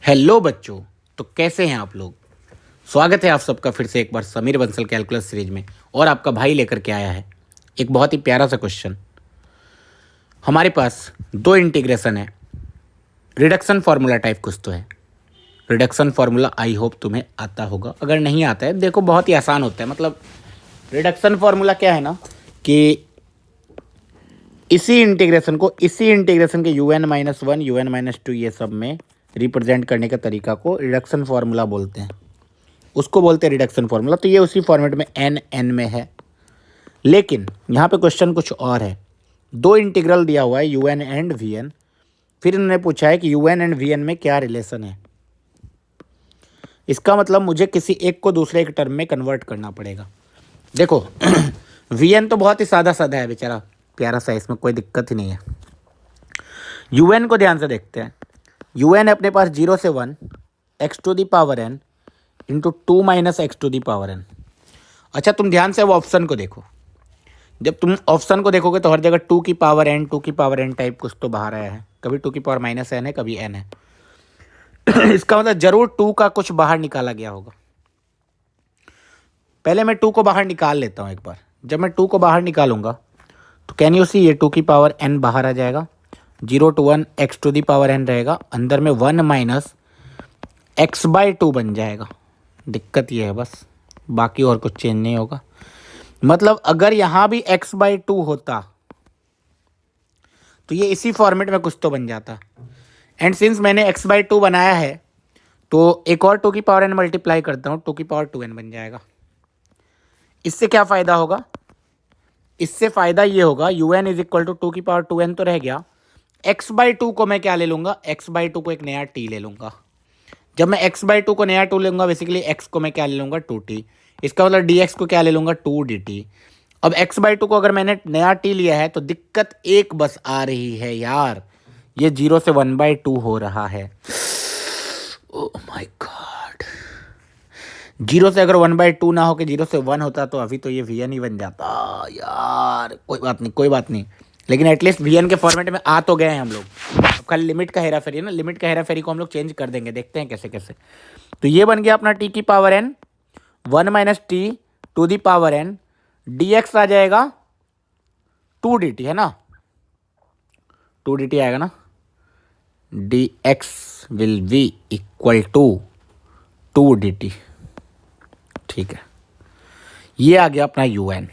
Hello बच्चों। तो कैसे हैं आप लोग। स्वागत है आप सबका फिर से एक बार समीर बंसल कैलकुलस सीरीज में। और आपका भाई लेकर के आया है एक बहुत ही प्यारा सा क्वेश्चन। हमारे पास दो इंटीग्रेशन है, रिडक्शन फार्मूला टाइप कुछ तो है। रिडक्शन फार्मूला आई होप तुम्हें आता होगा, अगर नहीं आता है देखो बहुत ही आसान होता है। मतलब रिडक्शन फार्मूला क्या है ना कि इसी इंटीग्रेशन के un-1 un-2 ये सब में रिप्रेजेंट करने के तरीका को रिडक्शन फार्मूला बोलते हैं। उसको बोलते हैं रिडक्शन फार्मूला। तो ये उसी फॉर्मेट में n में है, लेकिन यहाँ पे क्वेश्चन कुछ और है। दो इंटीग्रल दिया हुआ है un एंड vn, फिर इन्होंने पूछा है कि un एंड vn में क्या रिलेशन है। इसका मतलब मुझे किसी एक को दूसरे एक टर्म में कन्वर्ट करना पड़ेगा। देखो vn तो बहुत ही सादा सादा है बेचारा, प्यारा सा, इसमें कोई दिक्कत ही नहीं है। un को ध्यान से देखते हैं। un अपने पास 0 से 1 x to the power n into 2 minus x to the power n। अच्छा तुम ध्यान से वो ऑप्शन को देखो। जब तुम ऑप्शन को देखोगे तो हर जगह 2 की पावर n टाइप कुछ तो बाहर आया है। कभी 2 की पावर माइनस n है, कभी n है। इसका मतलब जरूर 2 का कुछ बाहर निकाला गया होगा। पहले मैं 2 को बाहर निकाल लेता हूँ एक बार। जब मैं 2 को बाहर निकालूंगा तो कैन यू सी ये 2 की पावर n बाहर आ जाएगा। 0 to 1 x to the power n रहेगा, अंदर में 1 माइनस x/2 बन जाएगा। दिक्कत ये है बस, बाकी और कुछ चेंज नहीं होगा। मतलब अगर यहाँ भी x/2 होता तो ये इसी फॉर्मेट में कुछ तो बन जाता। एंड सिंस मैंने x/2 बनाया है तो एक और 2 की पावर n मल्टीप्लाई करता हूँ, 2 की पावर 2n बन जाएगा। इससे क्या फ़ायदा होगा? इससे फ़ायदा ये होगा un इज इक्वल टू 2 की पावर 2n तो रह गया। x/2 को मैं क्या ले लूँगा? x/2 को एक नया t ले लूँगा। जब मैं x/2 को नया 2 लूँगा, बेसिकली x को मैं क्या ले लूँगा? 2t। इसका मतलब dx को क्या ले लूँगा? 2dt। अब x/2 को अगर मैंने नया t लिया है तो दिक्कत एक बस आ रही है यार, ये 0 से 1/2 हो रहा है। ओह माय गॉड, 0 से अगर 1/2 ना हो के 0 से 1 होता तो अभी तो ये vn ही बन जाता यार। कोई बात नहीं, कोई बात नहीं, लेकिन एटलीस्ट vn के फॉर्मेट में आ तो गए हैं हम लोग। अब कल लिमिट का हेरा फेरी है ना, लिमिट का हेरा फेरी को हम लोग चेंज कर देंगे, देखते हैं कैसे कैसे। तो ये बन गया अपना t की power n 1 minus t to the power n, dx आ जाएगा 2dt, है ना? 2dt आएगा ना। dx will be equal to 2dt। ठीक है, ये आ गया अपना un।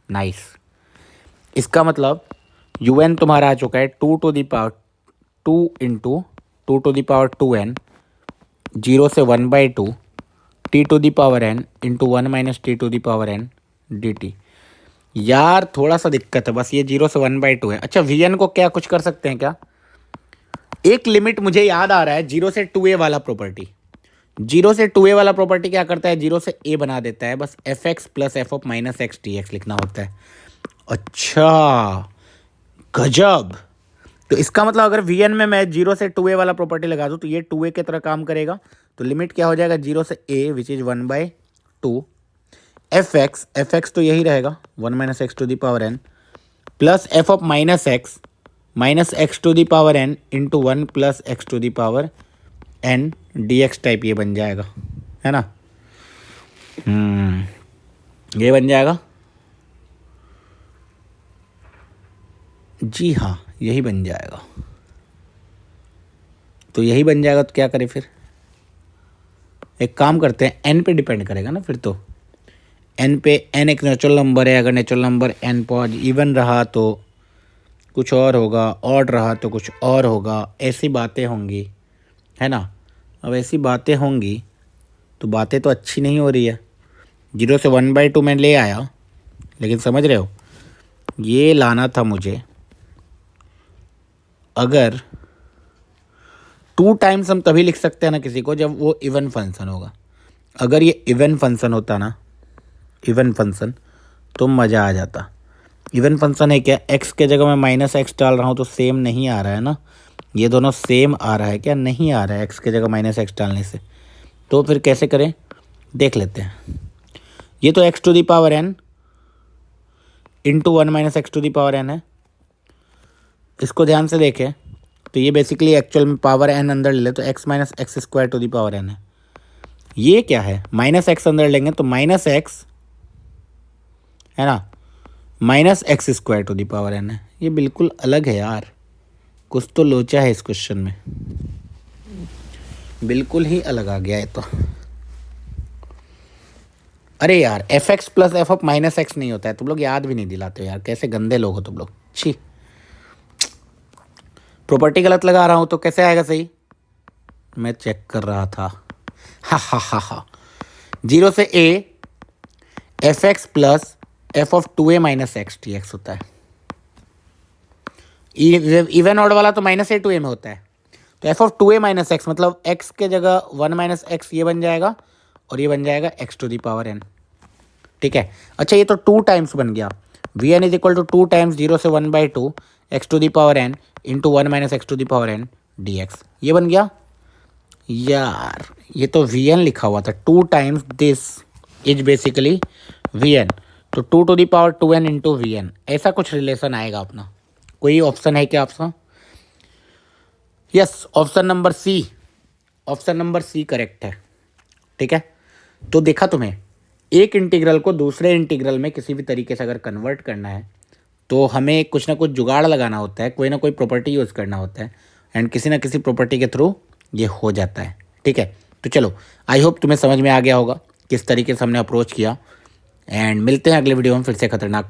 नाइस। इसका मतलब un तुम्हारा आ चुका है 2 to the power 2 into 2 to the power 2n 0 से 1/2 t to the power n into 1 minus t to the power n dt। यार थोड़ा सा दिक्कत है बस, ये 0 से 1/2 है। अच्छा vn को क्या कुछ कर सकते हैं क्या? एक लिमिट मुझे याद आ रहा है, 0 से 2a वाला प्रॉपर्टी। 0 से 2a वाला प्रॉपर्टी क्या करता है? 0 से a बना देता है, बस fx plus f of minus x dx लिखना होता है। अच्छा गजब। तो इसका मतलब अगर vn में मैं 0 से 2a वाला प्रॉपर्टी लगा दूं तो ये 2a की तरह काम करेगा। तो लिमिट क्या हो जाएगा? 0 से a विच इज़ 1/2 fx तो यही रहेगा 1 minus x to the power n plus f of minus x to the power n into 1 plus x to the power n dx type ये बन जाएगा, है ना? ये बन जाएगा। जी हाँ, यही बन जाएगा। तो यही बन जाएगा तो क्या करें फिर? एक काम करते हैं, n पे डिपेंड करेगा ना फिर तो। n पे, n एक नेचुरल नंबर है, अगर natural number n pause even रहा तो कुछ और होगा, ऑड रहा तो कुछ और होगा, ऐसी बातें होंगी, है ना? अब ऐसी बातें होंगी तो बातें तो अच्छी नहीं हो रही है। 0 से 1/2 मैं ले आया, लेकिन समझ रहे हो ये लाना था मुझे अगर 2 टाइम्स हम तभी लिख सकते हैं ना किसी को जब वो इवन फंक्शन होगा। अगर ये इवन फंक्शन होता ना, इवन फंक्शन, तो मज़ा आ जाता। इवन फंक्शन है क्या? x के जगह मैं माइनस एक्स डाल रहा हूँ तो सेम नहीं आ रहा है ना, ये दोनों सेम आ रहा है क्या? नहीं आ रहा है x के जगह माइनस एक्स डालने से। तो फिर कैसे करें देख लेते हैं। ये तो x to the power n into 1 minus x to the power n है। इसको ध्यान से देखें तो ये बेसिकली एक्चुअल में पावर n अंदर ले ले तो x minus x square to the power n है। ये क्या है, माइनस एक्स अंदर लेंगे तो माइनस एक्स है ना, minus x square to the power n है। ये बिल्कुल अलग है यार, कुछ तो लोचा है इस क्वेश्चन में, बिल्कुल ही अलग आ गया है तो। अरे यार F x plus F of minus x नहीं होता है, तुम लोग याद भी नहीं दिलाते हो यार, कैसे गंदे लोग हो तुम लोग, छी। प्रॉपर्टी गलत लगा रहा हूँ तो कैसे आएगा सही, मैं चेक कर रहा था। हा हा हा हा, 0 से a F x plus F of 2a minus x T x होता है। इवन ऑड वाला तो माइनस a टू a में होता है, तो F of 2a minus x मतलब x के जगह 1 माइनस एक्स ये बन जाएगा और ये बन जाएगा x to the power n। ठीक है, अच्छा ये तो 2 टाइम्स बन गया, v n is equal to 2 times 0 से 1/2 x to the power n into 1 minus x to the power n d x, ये बन गया। यार ये तो वी एन लिखा हुआ था, 2 times this is basically v n, तो 2 to the power 2n into v n, ऐसा कुछ रिलेशन आएगा अपना। कोई ऑप्शन है क्या आपका? Yes, option number C, option number C correct है। ठीक है, तो देखा तुम्हें, एक इंटीग्रल को दूसरे इंटीग्रल में किसी भी तरीके से अगर कन्वर्ट करना है तो हमें कुछ ना कुछ जुगाड़ लगाना होता है, कोई ना कोई प्रॉपर्टी यूज़ करना होता है, एंड किसी ना किसी प्रॉपर्टी के थ्रू ये हो जाता है। ठीक है, तो चलो आई होप तुम्हें समझ में आ गया होगा किस तरीके से हमने अप्रोच किया, एंड मिलते हैं अगले वीडियो में फिर से खतरनाक